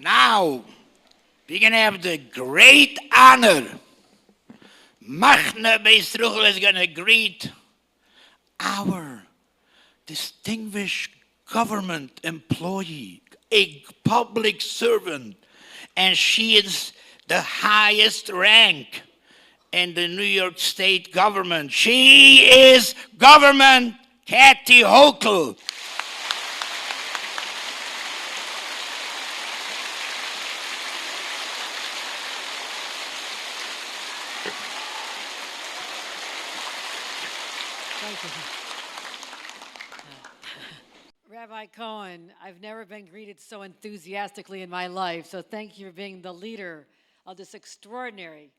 Now, we're going to have the great honor. Machna Beis Hochul is going to greet our distinguished government employee, a public servant, and she is the highest rank in the New York State government. She is Government Kathy Hochul. Rabbi Cohen, I've never been greeted so enthusiastically in my life, so thank you for being the leader of this extraordinary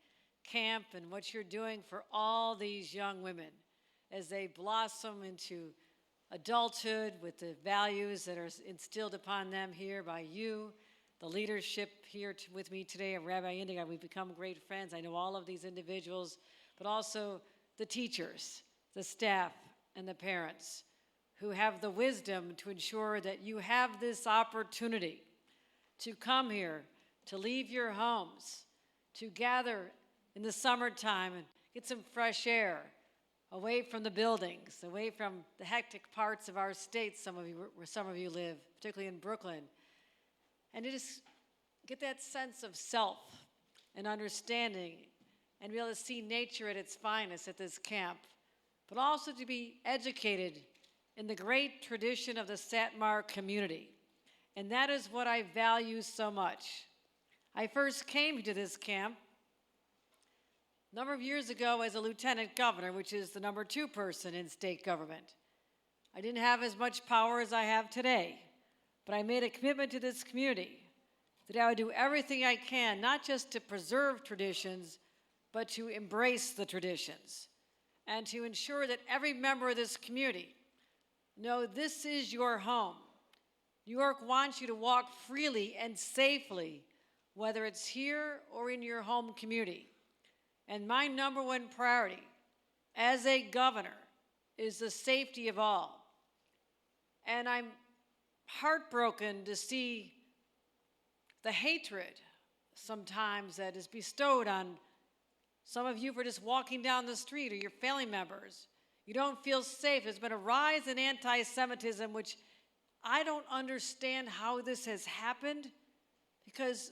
camp and what you're doing for all these young women as they blossom into adulthood with the values that are instilled upon them here by you, the leadership here with me today of Rabbi Indigo. We've become great friends. I know all of these individuals, but also the teachers, the staff, and the parents who have the wisdom to ensure that you have this opportunity to come here, to leave your homes, to gather in the summertime and get some fresh air away from the buildings, away from the hectic parts of our state, where some of you live, particularly in Brooklyn, and to just get that sense of self and understanding and be able to see nature at its finest at this camp, but also to be educated in the great tradition of the Satmar community. And that is what I value so much. I first came to this camp a number of years ago as a lieutenant governor, which is the number 2 person in state government. I didn't have as much power as I have today, but I made a commitment to this community that I would do everything I can, not just to preserve traditions, but to embrace the traditions and to ensure that every member of this community know this is your home. New York wants you to walk freely and safely, whether it's here or in your home community. And my number 1 priority as a governor is the safety of all. And I'm heartbroken to see the hatred sometimes that is bestowed on some of you for just walking down the street or your family members. You don't feel safe. There's been a rise in anti-Semitism, which I don't understand how this has happened, because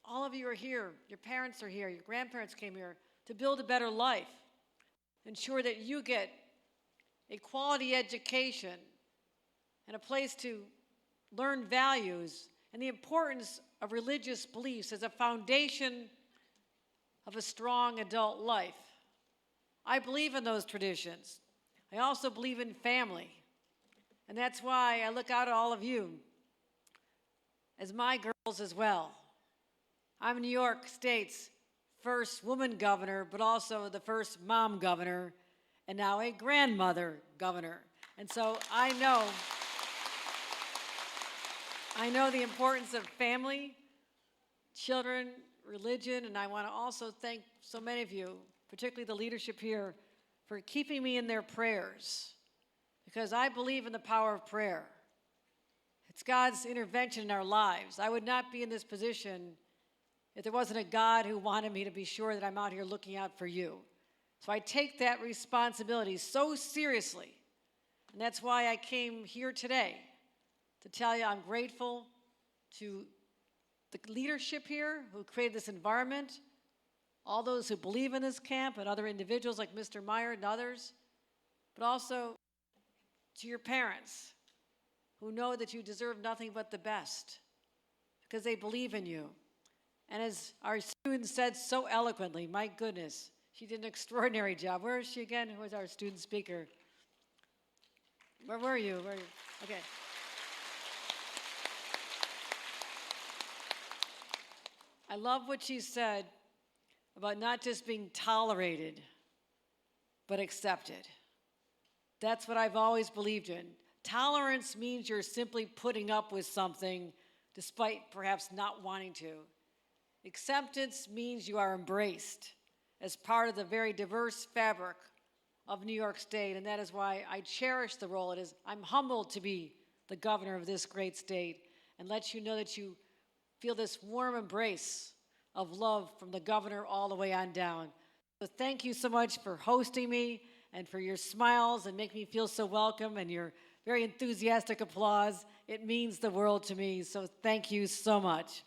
all of you are here, your parents are here, your grandparents came here to build a better life, ensure that you get a quality education and a place to learn values and the importance of religious beliefs as a foundation of a strong adult life. I believe in those traditions. I also believe in family. And that's why I look out at all of you as my girls as well. I'm New York State's first woman governor, but also the first mom governor, and now a grandmother governor. And so I know the importance of family, children, religion, and I want to also thank so many of you, particularly the leadership here, for keeping me in their prayers, because I believe in the power of prayer. It's God's intervention in our lives. I would not be in this position if there wasn't a God who wanted me to be sure that I'm out here looking out for you. So I take that responsibility so seriously, and that's why I came here today to tell you I'm grateful to the leadership here who created this environment, all those who believe in this camp and other individuals like Mr. Meyer and others, but also to your parents who know that you deserve nothing but the best because they believe in you. And as our student said so eloquently, my goodness, she did an extraordinary job. Where is she again? Who was our student speaker? Where were you? Okay. I love what she said about not just being tolerated, but accepted. That's what I've always believed in. Tolerance means you're simply putting up with something despite perhaps not wanting to. Acceptance means you are embraced as part of the very diverse fabric of New York State, and that is why I cherish the role it is. I'm humbled to be the governor of this great state and let you know that you feel this warm embrace of love from the governor all the way on down. So thank you so much for hosting me and for your smiles and make me feel so welcome and your very enthusiastic applause. It means the world to me, so thank you so much.